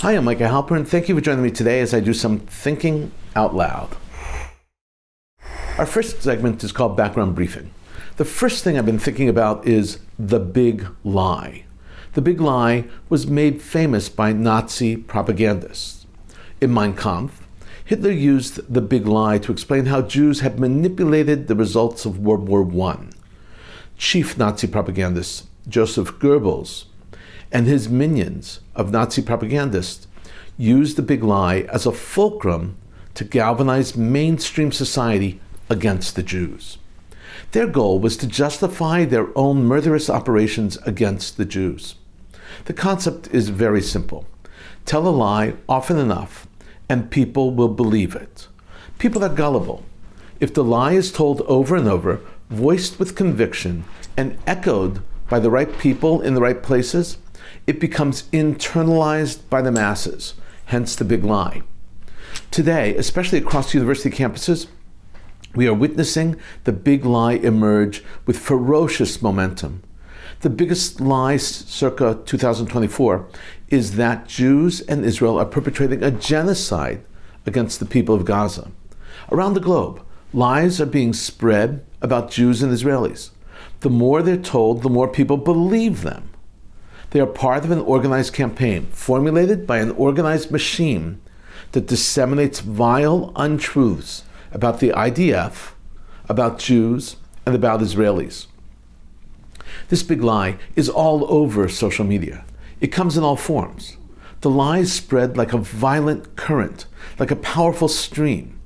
Hi, I'm Micah Halpern. Thank you for joining me today as I do some thinking out loud. Our first segment is called Background Briefing. The first thing I've been thinking about is the big lie. The big lie was made famous by Nazi propagandists. In Mein Kampf, Hitler used the big lie to explain how Jews had manipulated the results of World War I. Chief Nazi propagandist Joseph Goebbels and his minions of Nazi propagandists used the big lie as a fulcrum to galvanize mainstream society against the Jews. Their goal was to justify their own murderous operations against the Jews. The concept is very simple. Tell a lie often enough, and people will believe it. People are gullible. If the lie is told over and over, voiced with conviction, and echoed by the right people in the right places, it becomes internalized by the masses, hence the big lie. Today, especially across university campuses, we are witnessing the big lie emerge with ferocious momentum. The biggest lie circa 2024 is that Jews and Israel are perpetrating a genocide against the people of Gaza. Around the globe, lies are being spread about Jews and Israelis. The more they're told, the more people believe them. They are part of an organized campaign formulated by an organized machine that disseminates vile untruths about the IDF, about Jews, and about Israelis. This big lie is all over social media. It comes in all forms. The lies spread like a violent current, like a powerful stream,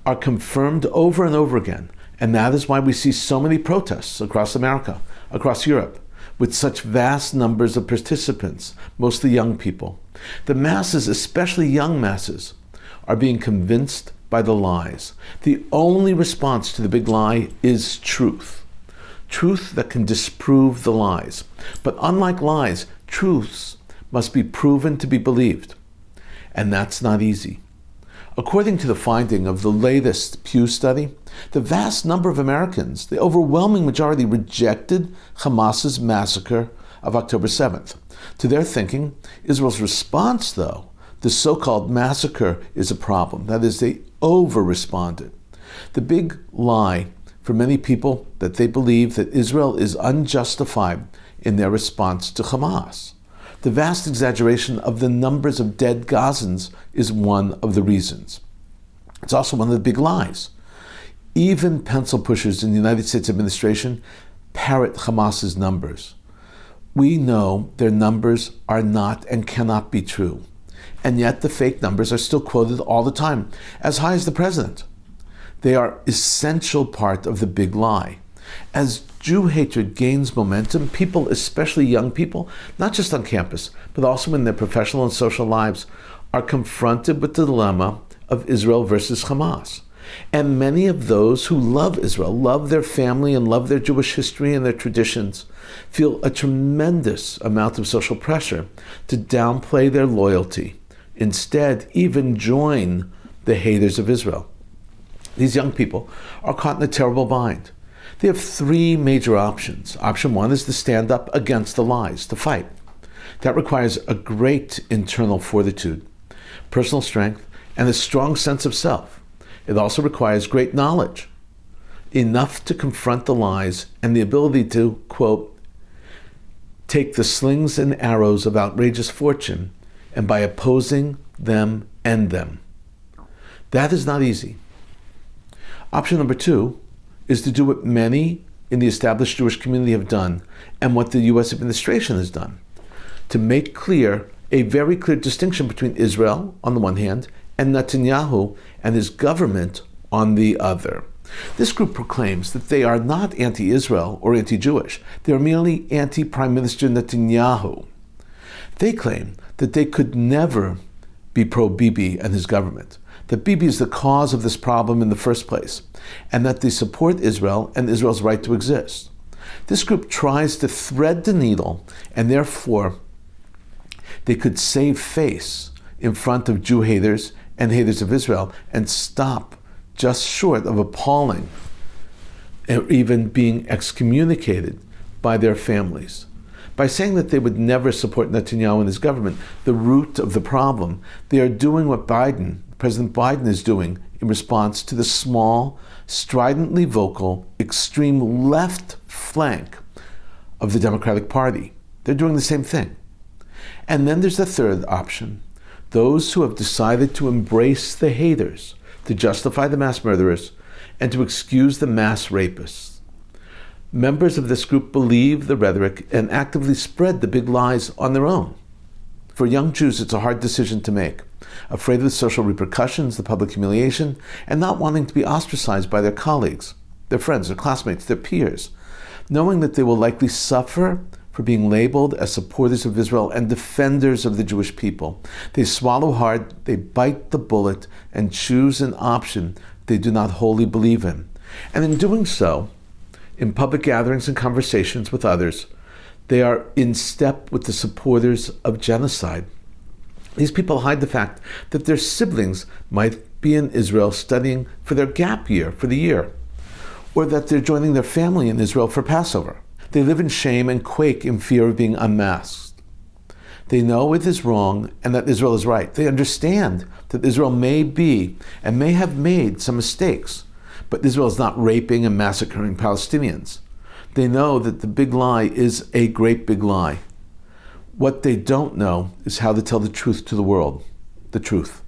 are confirmed over and over again, and that is why we see so many protests across America, across Europe, with such vast numbers of participants, mostly young people. The masses, especially young masses, are being convinced by the lies. The only response to the big lie is truth. Truth that can disprove the lies. But unlike lies, truths must be proven to be believed. And that's not easy. According to the finding of the latest Pew study, the vast number of Americans, the overwhelming majority, rejected Hamas's massacre of October 7th. To their thinking, Israel's response, though, the so-called massacre, is a problem. That is, they over-responded. The big lie for many people that they believe that Israel is unjustified in their response to Hamas. The vast exaggeration of the numbers of dead Gazans is one of the reasons. It's also one of the big lies. Even pencil pushers in the United States administration parrot Hamas's numbers. We know their numbers are not and cannot be true. And yet the fake numbers are still quoted all the time, as high as the president. They are essential part of the big lie. As Jew hatred gains momentum, people, especially young people, not just on campus, but also in their professional and social lives, are confronted with the dilemma of Israel versus Hamas. And many of those who love Israel, love their family and love their Jewish history and their traditions, feel a tremendous amount of social pressure to downplay their loyalty. Instead, even join the haters of Israel. These young people are caught in a terrible bind. They have three major options. Option one is to stand up against the lies, to fight. That requires a great internal fortitude, personal strength, and a strong sense of self. It also requires great knowledge, enough to confront the lies and the ability to, quote, take the slings and arrows of outrageous fortune and by opposing them, end them. That is not easy. Option number two is to do what many in the established Jewish community have done and what the U.S. administration has done, to make clear a very clear distinction between Israel on the one hand and Netanyahu and his government on the other. This group proclaims that they are not anti-Israel or anti-Jewish. They are merely anti-Prime Minister Netanyahu. They claim that they could never be pro-Bibi and his government, that Bibi is the cause of this problem in the first place, and that they support Israel and Israel's right to exist. This group tries to thread the needle, and therefore they could save face in front of Jew haters and haters of Israel and stop just short of appalling or even being excommunicated by their families. By saying that they would never support Netanyahu and his government, the root of the problem, they are doing what President Biden is doing in response to the small, stridently vocal, extreme left flank of the Democratic Party. They're doing the same thing. And then there's the third option. Those who have decided to embrace the haters, to justify the mass murderers, and to excuse the mass rapists. Members of this group believe the rhetoric and actively spread the big lies on their own. For young Jews, it's a hard decision to make, afraid of the social repercussions, the public humiliation, and not wanting to be ostracized by their colleagues, their friends, their classmates, their peers, knowing that they will likely suffer for being labeled as supporters of Israel and defenders of the Jewish people. They swallow hard, they bite the bullet, and choose an option they do not wholly believe in. And in doing so, in public gatherings and conversations with others, they are in step with the supporters of genocide. These people hide the fact that their siblings might be in Israel studying for their gap year for the year, or that they're joining their family in Israel for Passover. They live in shame and quake in fear of being unmasked. They know it is wrong and that Israel is right. They understand that Israel may be and may have made some mistakes, but Israel is not raping and massacring Palestinians. They know that the big lie is a great big lie. What they don't know is how to tell the truth to the world. The truth.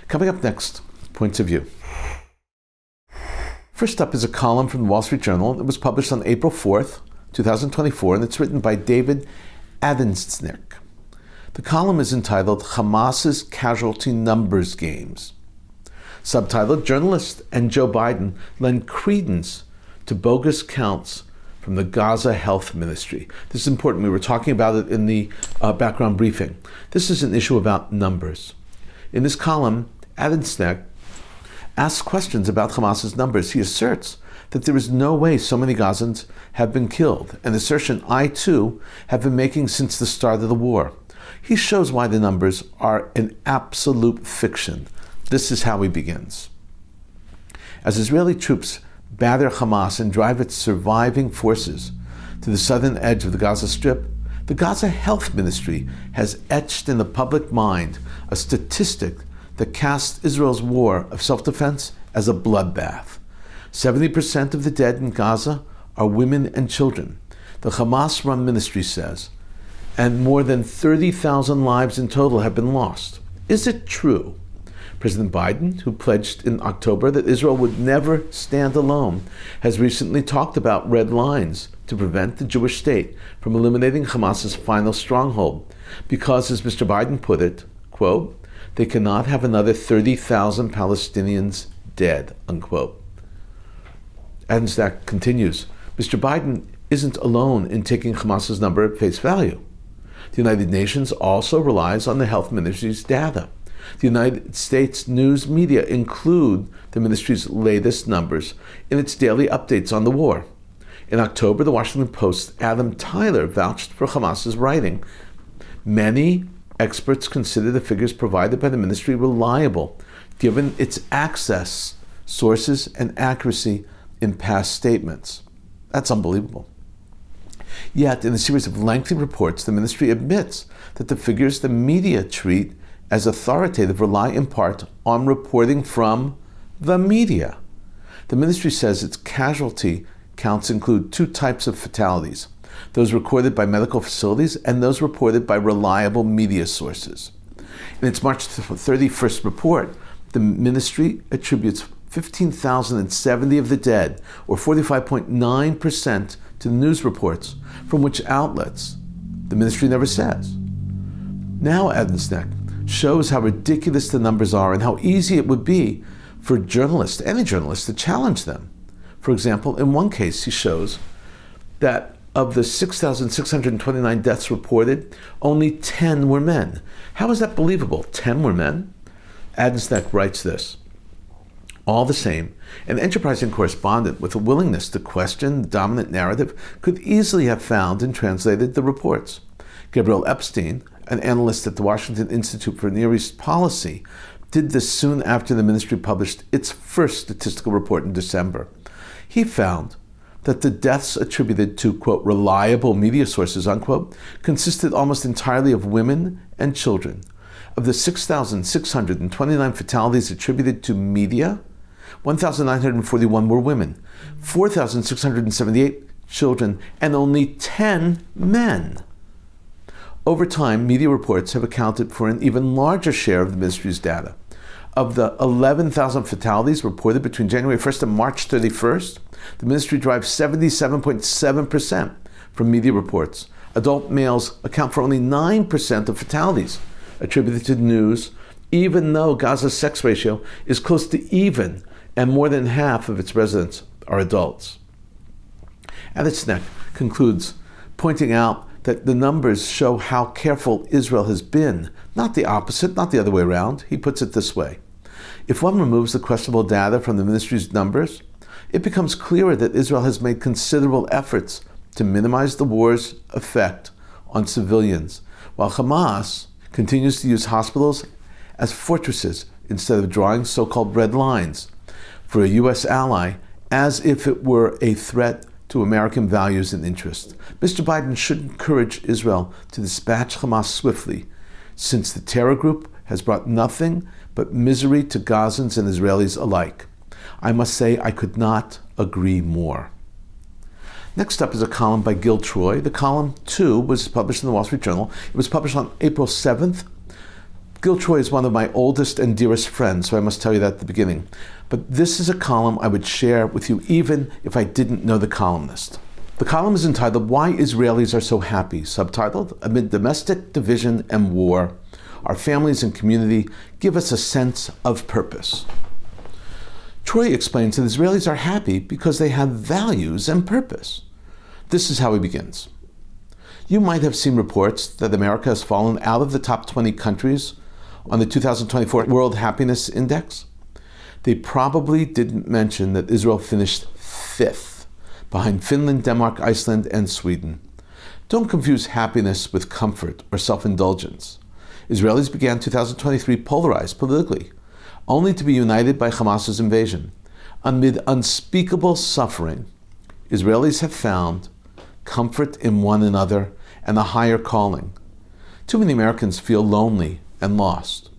Coming up next, points of view. First up is a column from the Wall Street Journal that was published on April 4th, 2024, and it's written by David Adensnick. The column is entitled Hamas's Casualty Numbers Games. Subtitled, Journalists and Joe Biden lend credence to bogus counts from the Gaza Health Ministry. This is important. We were talking about it in the background briefing. This is an issue about numbers. In this column, Adensnick asks questions about Hamas's numbers. He asserts that there is no way so many Gazans have been killed, an assertion I, too, have been making since the start of the war. He shows why the numbers are an absolute fiction. This is how he begins. As Israeli troops batter Hamas and drive its surviving forces to the southern edge of the Gaza Strip, the Gaza Health Ministry has etched in the public mind a statistic that casts Israel's war of self-defense as a bloodbath. 70% of the dead in Gaza are women and children, the Hamas-run ministry says, and more than 30,000 lives in total have been lost. Is it true? President Biden, who pledged in October that Israel would never stand alone, has recently talked about red lines to prevent the Jewish state from eliminating Hamas's final stronghold, because, as Mr. Biden put it, quote, they cannot have another 30,000 Palestinians dead, unquote. Adensnick continues, Mr. Biden isn't alone in taking Hamas's number at face value. The United Nations also relies on the health ministry's data. The United States news media include the ministry's latest numbers in its daily updates on the war. In October, the Washington Post's Adam Tyler vouched for Hamas's writing. Many experts consider the figures provided by the ministry reliable, given its access, sources, and accuracy in past statements. That's unbelievable. Yet, in a series of lengthy reports, the ministry admits that the figures the media treat as authoritative rely in part on reporting from the media. The ministry says its casualty counts include two types of fatalities: those recorded by medical facilities and those reported by reliable media sources. In its March 31st report, the ministry attributes 15,070 of the dead, or 45.9%, to the news reports, from which outlets the ministry never says. Now Adensnick shows how ridiculous the numbers are and how easy it would be for journalists, any journalist, to challenge them. For example, in one case, he shows that of the 6,629 deaths reported, only 10 were men. How is that believable? 10 were men? Adensnick writes this. All the same, an enterprising correspondent with a willingness to question the dominant narrative could easily have found and translated the reports. Gabriel Epstein, an analyst at the Washington Institute for Near East Policy, did this soon after the ministry published its first statistical report in December. He found that the deaths attributed to, quote, reliable media sources, unquote, consisted almost entirely of women and children. Of the 6,629 fatalities attributed to media, 1,941 were women, 4,678 children, and only 10 men. Over time, media reports have accounted for an even larger share of the ministry's data. Of the 11,000 fatalities reported between January 1st and March 31st, the ministry derives 77.7% from media reports. Adult males account for only 9% of fatalities attributed to news, even though Gaza's sex ratio is close to even, and more than half of its residents are adults. Aditsnek concludes, pointing out that the numbers show how careful Israel has been, not the opposite, not the other way around. He puts it this way: if one removes the questionable data from the ministry's numbers, it becomes clearer that Israel has made considerable efforts to minimize the war's effect on civilians, while Hamas continues to use hospitals as fortresses instead of drawing so-called red lines for a U.S. ally as if it were a threat to American values and interests. Mr. Biden should encourage Israel to dispatch Hamas swiftly, since the terror group has brought nothing but misery to Gazans and Israelis alike. I must say I could not agree more. Next up is a column by Gil Troy. The column, too, was published in the Wall Street Journal. It was published on April 7th. Gil Troy is one of my oldest and dearest friends, so I must tell you that at the beginning. But this is a column I would share with you even if I didn't know the columnist. The column is entitled, Why Israelis Are So Happy, subtitled, Amid Domestic Division and War, Our Families and Community Give Us a Sense of Purpose. Troy explains that Israelis are happy because they have values and purpose. This is how he begins. You might have seen reports that America has fallen out of the top 20 countries on the 2024 World Happiness Index. They probably didn't mention that Israel finished 5th, behind Finland, Denmark, Iceland, and Sweden. Don't confuse happiness with comfort or self-indulgence. Israelis began 2023 polarized politically, only to be united by Hamas's invasion. Amid unspeakable suffering, Israelis have found comfort in one another and a higher calling. Too many Americans feel lonely and lost.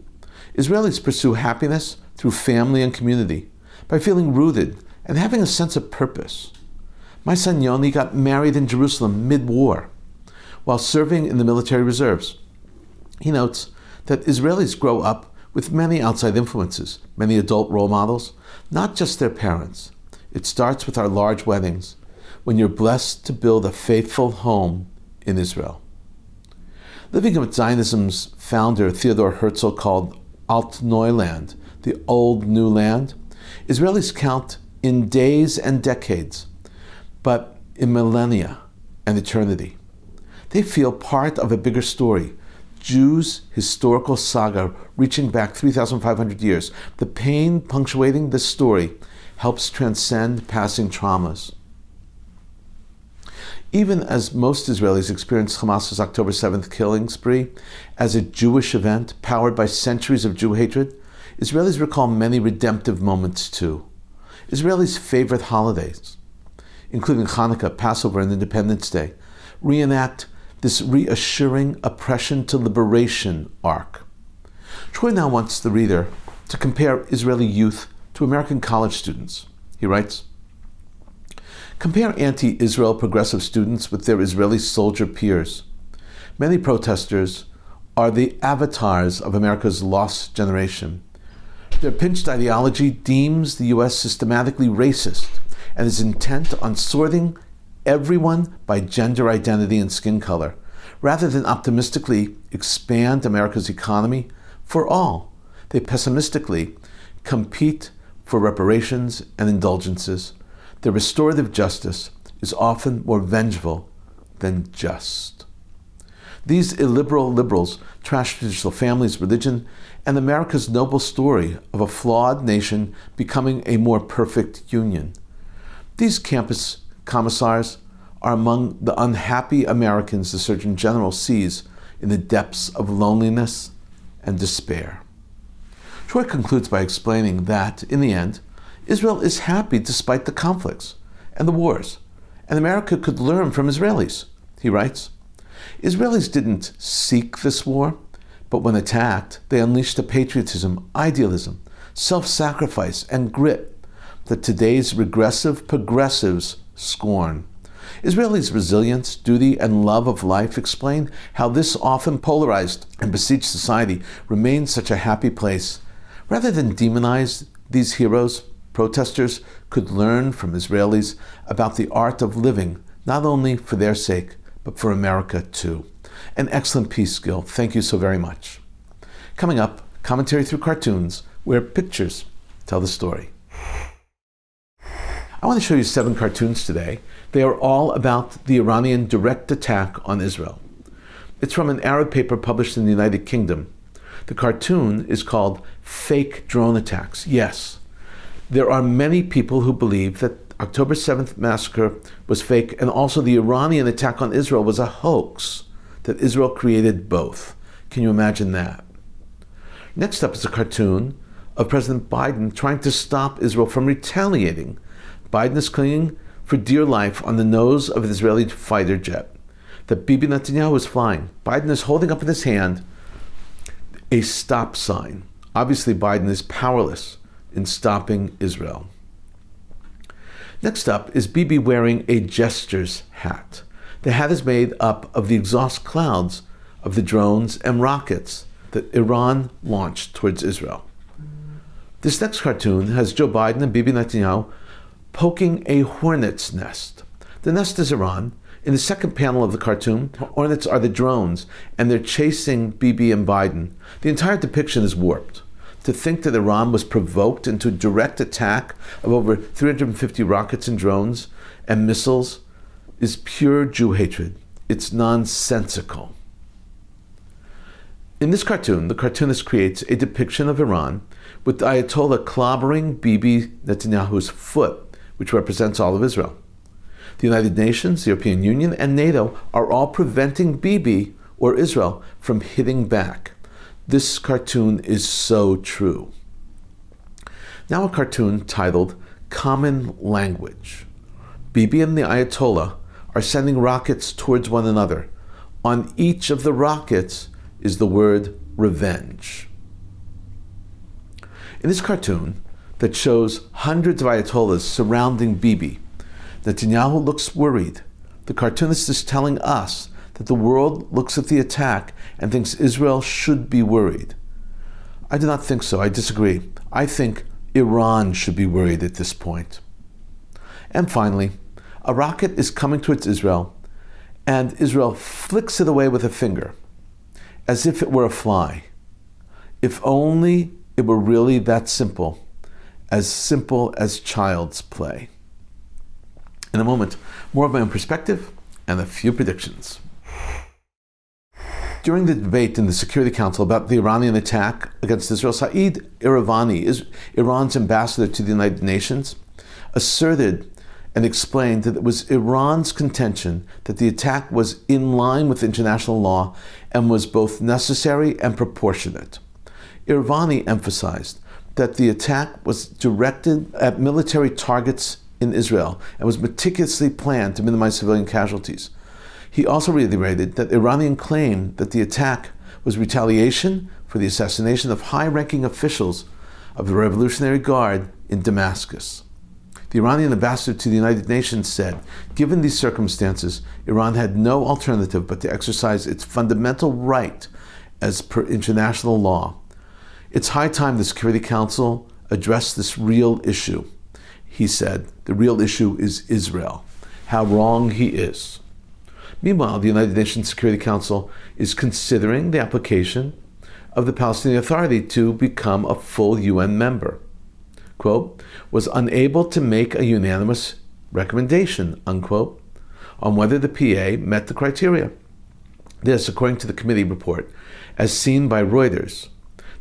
Israelis pursue happiness through family and community, by feeling rooted and having a sense of purpose. My son Yoni got married in Jerusalem mid-war, while serving in the military reserves. He notes that Israelis grow up with many outside influences, many adult role models, not just their parents. It starts with our large weddings, when you're blessed to build a faithful home in Israel. Living with Zionism's founder Theodor Herzl called Alt Neuland, the old new land, Israelis count in days and decades, but in millennia and eternity. They feel part of a bigger story, Jews' historical saga reaching back 3,500 years. The pain punctuating this story helps transcend passing traumas. Even as most Israelis experience Hamas's October 7th killing spree as a Jewish event powered by centuries of Jew hatred, Israelis recall many redemptive moments too. Israelis' favorite holidays, including Hanukkah, Passover, and Independence Day, reenact this reassuring oppression to liberation arc. Troy now wants the reader to compare Israeli youth to American college students. He writes, compare anti-Israel progressive students with their Israeli soldier peers. Many protesters are the avatars of America's lost generation. Their pinched ideology deems the U.S. systematically racist and is intent on sorting everyone by gender identity and skin color, rather than optimistically expand America's economy for all. They pessimistically compete for reparations and indulgences. Their restorative justice is often more vengeful than just. These illiberal liberals trash traditional families, religion, and America's noble story of a flawed nation becoming a more perfect union. These campus commissars are among the unhappy Americans the Surgeon General sees in the depths of loneliness and despair. Troy concludes by explaining that, in the end, Israel is happy despite the conflicts and the wars, and America could learn from Israelis. He writes, Israelis didn't seek this war, but when attacked, they unleashed a patriotism, idealism, self-sacrifice, and grit that today's regressive progressives scorn. Israelis' resilience, duty, and love of life explain how this often polarized and besieged society remains such a happy place. Rather than demonize these heroes, protesters could learn from Israelis about the art of living, not only for their sake, but for America too. An excellent piece, Gil. Thank you so very much. Coming up, commentary through cartoons, where pictures tell the story. I want to show you 7 cartoons today. They are all about the Iranian direct attack on Israel. It's from an Arab paper published in the United Kingdom. The cartoon is called Fake Drone Attacks. Yes, there are many people who believe that October 7th massacre was fake, and also the Iranian attack on Israel was a hoax, that Israel created both. Can you imagine that? Next up is a cartoon of President Biden trying to stop Israel from retaliating. Biden is clinging for dear life on the nose of an Israeli fighter jet that Bibi Netanyahu is flying. Biden is holding up in his hand a stop sign. Obviously, Biden is powerless in stopping Israel. Next up is Bibi wearing a gestures hat. The hat is made up of the exhaust clouds of the drones and rockets that Iran launched towards Israel. This next cartoon has Joe Biden and Bibi Netanyahu poking a hornet's nest. The nest is Iran. In the second panel of the cartoon, hornets are the drones, and they're chasing Bibi and Biden. The entire depiction is warped. To think that Iran was provoked into a direct attack of over 350 rockets and drones and missiles is pure Jew hatred. It's nonsensical. In this cartoon, the cartoonist creates a depiction of Iran with the Ayatollah clobbering Bibi Netanyahu's foot, which represents all of Israel. The United Nations, the European Union, and NATO are all preventing Bibi, or Israel, from hitting back. This cartoon is so true. Now a cartoon titled Common Language. Bibi and the Ayatollah are sending rockets towards one another. On each of the rockets is the word revenge. In this cartoon that shows hundreds of Ayatollahs surrounding Bibi, Netanyahu looks worried. The cartoonist is telling us that the world looks at the attack and thinks Israel should be worried. I do not think so. I disagree. I think Iran should be worried at this point. And finally, a rocket is coming towards Israel, and Israel flicks it away with a finger, as if it were a fly. If only it were really that simple as child's play. In a moment, more of my own perspective and a few predictions. During the debate in the Security Council about the Iranian attack against Israel, Saeed Iravani, Iran's ambassador to the United Nations, asserted and explained that it was Iran's contention that the attack was in line with international law and was both necessary and proportionate. Iravani emphasized that the attack was directed at military targets in Israel and was meticulously planned to minimize civilian casualties. He also reiterated that Iranian claim that the attack was retaliation for the assassination of high-ranking officials of the Revolutionary Guard in Damascus. The Iranian ambassador to the United Nations said, given these circumstances, Iran had no alternative but to exercise its fundamental right as per international law. It's high time the Security Council address this real issue. He said, the real issue is Israel. How wrong he is. Meanwhile, the United Nations Security Council is considering the application of the Palestinian Authority to become a full UN member. Quote, was unable to make a unanimous recommendation, unquote, on whether the PA met the criteria. This, according to the committee report, as seen by Reuters.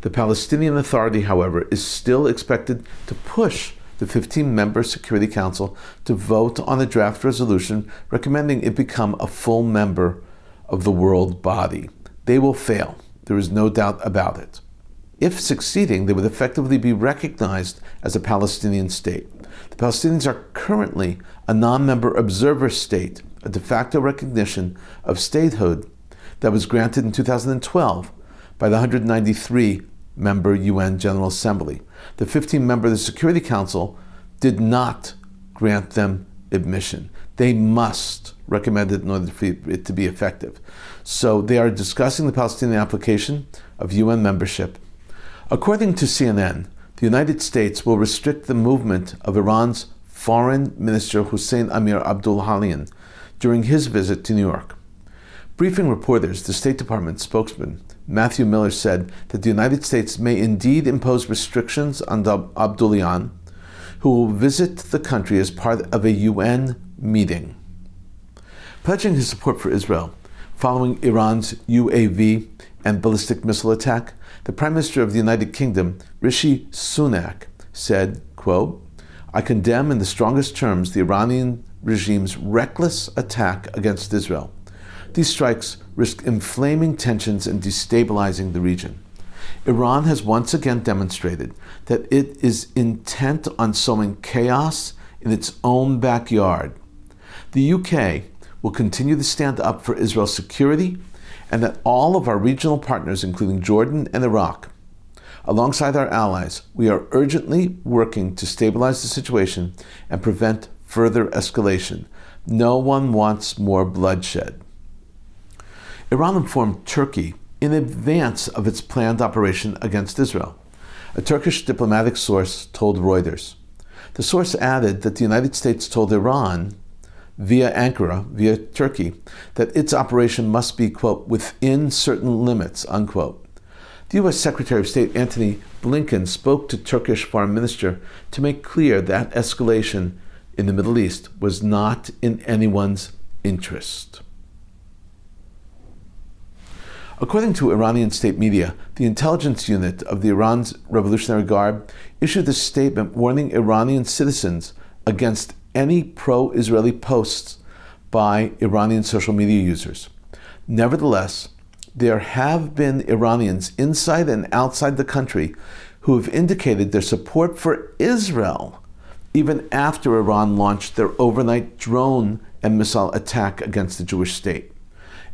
The Palestinian Authority, however, is still expected to push the 15-member Security Council to vote on a draft resolution recommending it become a full member of the world body. They will fail. There is no doubt about it. If succeeding, they would effectively be recognized as a Palestinian state. The Palestinians are currently a non-member observer state, a de facto recognition of statehood that was granted in 2012 by the 193-member UN General Assembly. The 15-member Security Council did not grant them admission. They must recommend it in order for it to be effective. So they are discussing the Palestinian application of UN membership. According to CNN, the United States will restrict the movement of Iran's Foreign Minister Hussein Amir Abdullahian during his visit to New York. Briefing reporters, the State Department spokesman Matthew Miller said that the United States may indeed impose restrictions on Abdullahian, who will visit the country as part of a UN meeting. Pledging his support for Israel following Iran's UAV and ballistic missile attack, the Prime Minister of the United Kingdom, Rishi Sunak, said, quote, "I condemn in the strongest terms the Iranian regime's reckless attack against Israel. These strikes risk inflaming tensions and destabilizing the region. Iran has once again demonstrated that it is intent on sowing chaos in its own backyard. The UK will continue to stand up for Israel's security and that all of our regional partners, including Jordan and Iraq, alongside our allies, we are urgently working to stabilize the situation and prevent further escalation. No one wants more bloodshed." Iran informed Turkey in advance of its planned operation against Israel. A Turkish diplomatic source told Reuters. The source added that the United States told Iran, via Ankara, via Turkey, that its operation must be, quote, "within certain limits," unquote. The U.S. Secretary of State Antony Blinken spoke to Turkish Foreign Minister to make clear that escalation in the Middle East was not in anyone's interest. According to Iranian state media, the intelligence unit of the Iran's Revolutionary Guard issued a statement warning Iranian citizens against any pro-Israeli posts by Iranian social media users. Nevertheless, there have been Iranians inside and outside the country who have indicated their support for Israel even after Iran launched their overnight drone and missile attack against the Jewish state.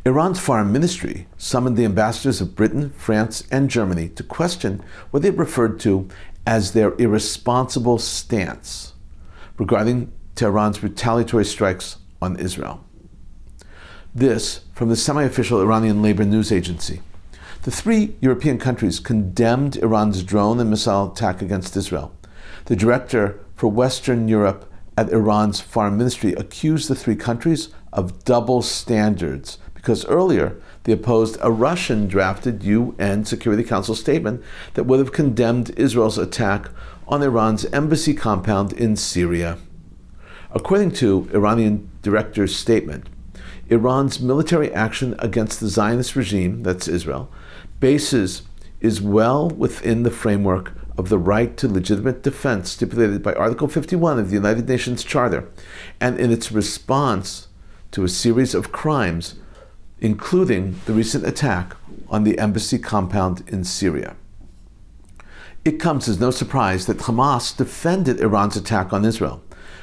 Iran's foreign ministry summoned the ambassadors of Britain, France, and Germany to question what they referred to as their irresponsible stance regarding Tehran's retaliatory strikes on Israel. This from the semi-official Iranian labor news agency. The three European countries condemned Iran's drone and missile attack against Israel. The director for Western Europe at Iran's foreign ministry accused the three countries of double standards because earlier they opposed a Russian-drafted UN Security Council statement that would have condemned Israel's attack on Iran's embassy compound in Syria. According to Iranian director's statement, Iran's military action against the Zionist regime, that's Israel, is well within the framework of the right to legitimate defense stipulated by Article 51 of the United Nations Charter, and in its response to a series of crimes, including the recent attack on the embassy compound in Syria. It comes as no surprise that Hamas defended Iran's attack on Israel.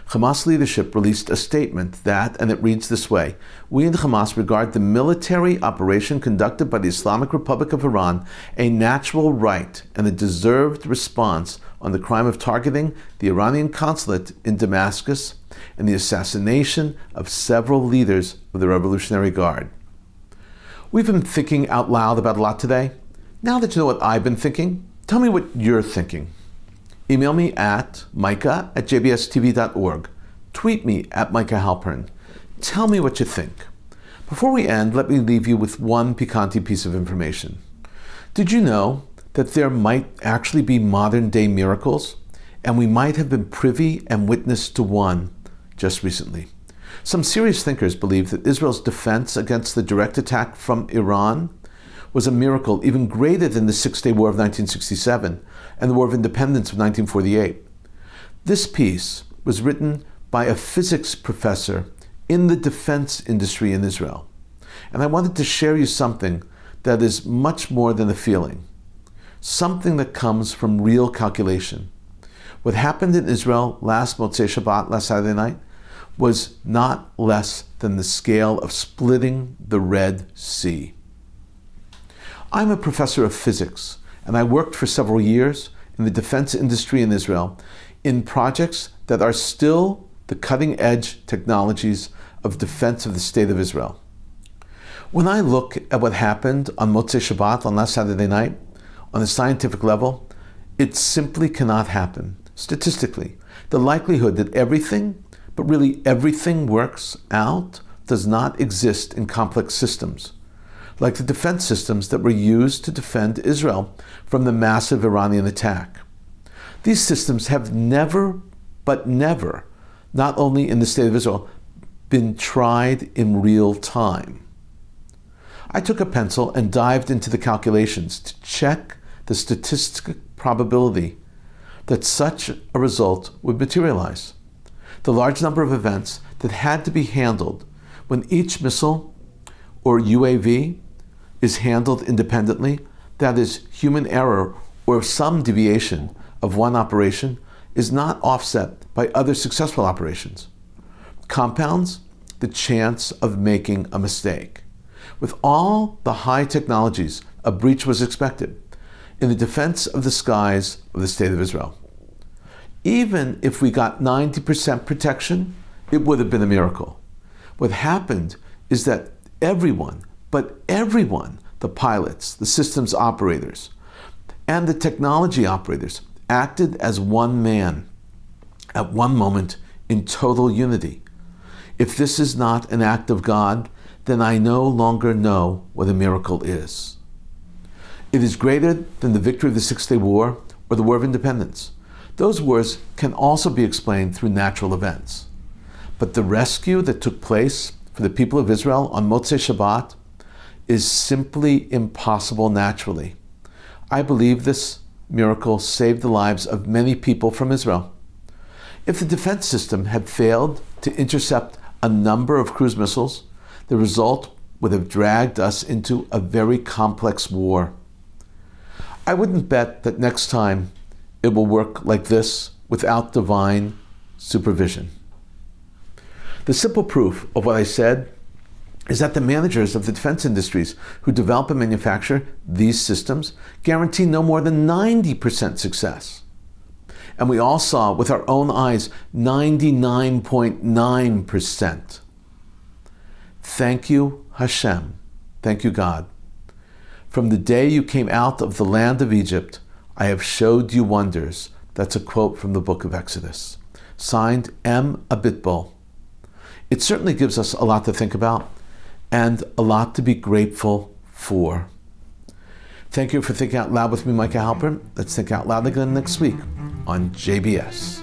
Hamas leadership released a statement that, and it reads this way, "We in Hamas regard the military operation conducted by the Islamic Republic of Iran a natural right and a deserved response on the crime of targeting the Iranian consulate in Damascus and the assassination of several leaders of the Revolutionary Guard." We've been thinking out loud about a lot today. Now that you know what I've been thinking, tell me what you're thinking. Email me at micah@jbstv.org. Tweet me at Micah Halpern. Tell me what you think. Before we end, let me leave you with one piquante piece of information. Did you know that there might actually be modern-day miracles? And we might have been privy and witness to one just recently. Some serious thinkers believe that Israel's defense against the direct attack from Iran was a miracle even greater than the Six-Day War of 1967 and the War of Independence of 1948. This piece was written by a physics professor in the defense industry in Israel. And I wanted to share you something that is much more than a feeling, something that comes from real calculation. What happened in Israel last Motzei Shabbat, last Saturday night, was not less than the scale of splitting the Red Sea. I'm a professor of physics, and I worked for several years in the defense industry in Israel in projects that are still the cutting-edge technologies of defense of the State of Israel. When I look at what happened on Motzei Shabbat, on last Saturday night, on a scientific level, it simply cannot happen. Statistically, the likelihood that everything, but really everything, works out does not exist in complex systems, like the defense systems that were used to defend Israel from the massive Iranian attack. These systems have never, but never, not only in the State of Israel, been tried in real time. I took a pencil and dived into the calculations to check the statistical probability that such a result would materialize. The large number of events that had to be handled when each missile or UAV is handled independently, that is, human error or some deviation of one operation, is not offset by other successful operations, compounds the chance of making a mistake. With all the high technologies, a breach was expected in the defense of the skies of the State of Israel. Even if we got 90% protection, it would have been a miracle. What happened is that everyone, the pilots, the systems operators, and the technology operators acted as one man at one moment in total unity. If this is not an act of God, then I no longer know what a miracle is. It is greater than the victory of the Six-Day War or the War of Independence. Those wars can also be explained through natural events. But the rescue that took place for the people of Israel on Motzei Shabbat is simply impossible naturally. I believe this miracle saved the lives of many people from Israel. If the defense system had failed to intercept a number of cruise missiles, the result would have dragged us into a very complex war. I wouldn't bet that next time it will work like this without divine supervision. The simple proof of what I said is that the managers of the defense industries who develop and manufacture these systems guarantee no more than 90% success. And we all saw with our own eyes 99.9%. Thank you, Hashem. Thank you, God. From the day you came out of the land of Egypt, I have showed you wonders. That's a quote from the book of Exodus. Signed, M. Abitbol. It certainly gives us a lot to think about and a lot to be grateful for. Thank you for thinking out loud with me, Micah Halpern. Let's think out loud again next week on JBS.